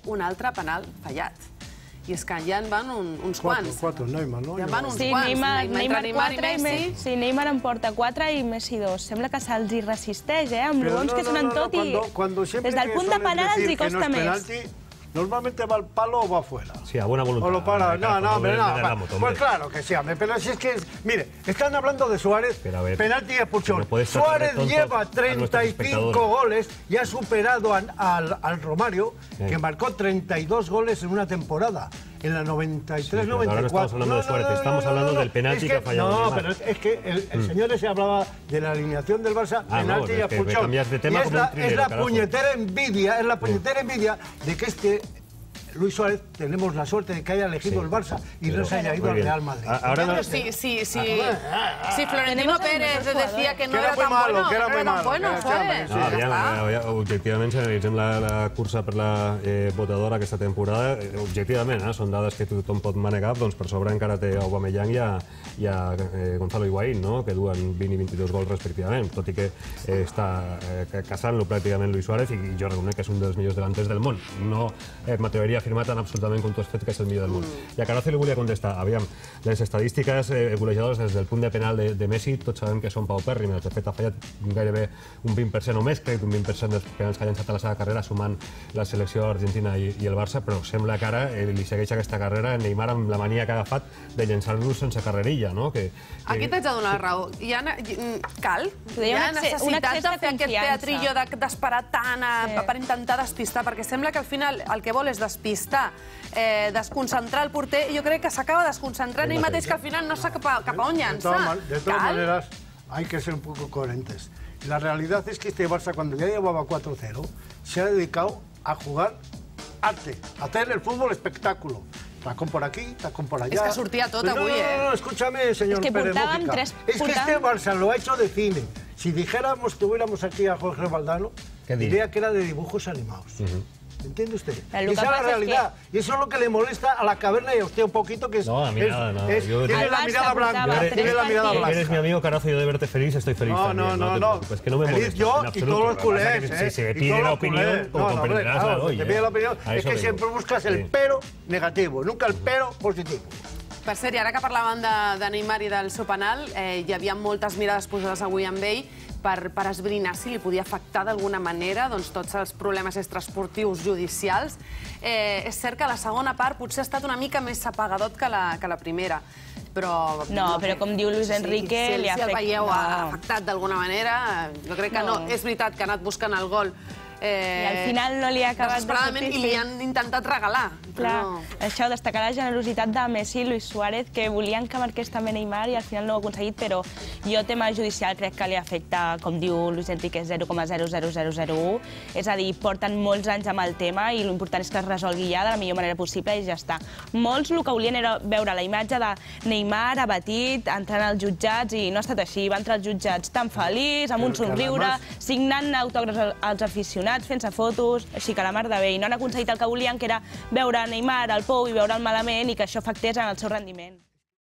un altre penal fallat. I és que ja en van uns quants. Quatre, Neymar, no? Ja en van uns Sí, quants. Neymar 4 i Messi. Sí, Neymar en porta 4 i Messi 2. Sembla que se'ls hi resisteix, amb l'ons que són en tot i des del punt de penal els hi costa més. Normalmente va al palo o va afuera. Sí, a buena voluntad. O lo para. No, pues claro que sí, pero si es que... Mire, están hablando de Suárez, penalti y expulsión. Suárez lleva 35 goles y ha superado al Romario, que marcó 32 goles en una temporada. En la 93-94. Ahora no estamos hablando de Suárez, estamos hablando del penalti que ha fallado. No, pero es que el señor ese hablaba de la alineación del Barça, penalti y expulsión. Y es la puñetera envidia, de que Luis Suárez tenemos la suerte de que haya elegido el Barça y no se haya ido al Real Madrid. Si Florentino Pérez decía que no era tan bueno, que era muy malo. Objectivament, si analitzem la cursa per la votadora aquesta temporada, objectivament, són dades que tothom pot manegar, doncs per sobre encara té Aubameyang i a Gonzalo Higuaín, que duen 20 i 22 gols respectivament, tot i que està casant-lo pràcticament Luis Suárez, i jo reconec que és un dels millors delanters del món. No m'atreveria a afirmar tan absolutament com tu has fet que és el millor del món. I a Carazo li volia contestar, aviam, les estadístiques golejadores des del punt de penal de Messi, tots sabem que són paupèrrimes, de fet ha fallat gairebé un 20% o més, crec que un 20% dels penals que ha llançat a la seva carrera, sumant la selecció argentina i el Barça, però sembla que ara li segueix aquesta carrera Neymar amb la mania que ha agafat de llançar-los sense carrerilla, no? Aquí t'haig de donar la raó. Cal? Hi ha necessitat de fer aquest teatrillo d'esperar tant per intentar despistar, perquè sembla que al final el que vol és despistar, desconcentrar el porter, i jo crec que s'acaba desconcentrant ell mateix, que al final no sap cap a on llançar. De todas maneras, hay que ser un poco coherentes. La realidad es que este Barça, cuando ya llevaba 4-0, se ha dedicado a jugar arte, a hacer el fútbol espectáculo. Tacón por aquí, tacón por allá. Es que sortia tot avui, No, escúchame, señor Pérez Mójica. Es que este Barça lo ha hecho de cine. Si dijéramos que tuviéramos aquí a Jorge Valdano, diría que era de dibujos animados. ¿Entiende usted? Y esa es la realidad. Y eso es lo que le molesta a la caverna y a usted un poquito, que es... No, a mí nada, no. Tiene la mirada blanca. Tiene la mirada blanca. Eres mi amigo, Carazo, yo de verte feliz estoy feliz también. No. Es que no me molesta. Feliz yo y todos los culés, Si se pide la opinión, como comprenderás, la doy. Si te pide la opinión, es que siempre buscas el pero negativo, nunca el pero positivo. Per cert, i ara que parlàvem de Neymar i del seu penal, hi havia moltes mirades posades avui amb ell per esbrinar si li podia afectar d'alguna manera tots els problemes extraesportius judicials. És cert que la segona part potser ha estat una mica més apagadot que la primera, però... No, però com diu Luis Enrique, li ha afectat. Si el veieu afectat d'alguna manera, jo crec que no. És veritat que ha anat buscant el gol i al final no li ha acabat de sortir. I li han intentat regalar. Clar, això destacar la generositat de Messi i Luis Suárez, que volien que marqués també Neymar i al final no ho ha aconseguit, però jo tema judicial crec que li afecta, com diu Luis Enrique, 0,00001. És a dir, porten molts anys amb el tema i l'important és que es resolgui ja de la millor manera possible i ja està. Molts el que volien era veure la imatge de Neymar abatit, entrant als jutjats, i no ha estat així. Va entrar als jutjats tan feliç, amb un somriure, signant autògrafs als aficionats, fent-se fotos, així que la mar de bé. I no han aconseguit el que volien, que era veure Neymar al pou i veure'l malament i que això afectés en el seu rendiment.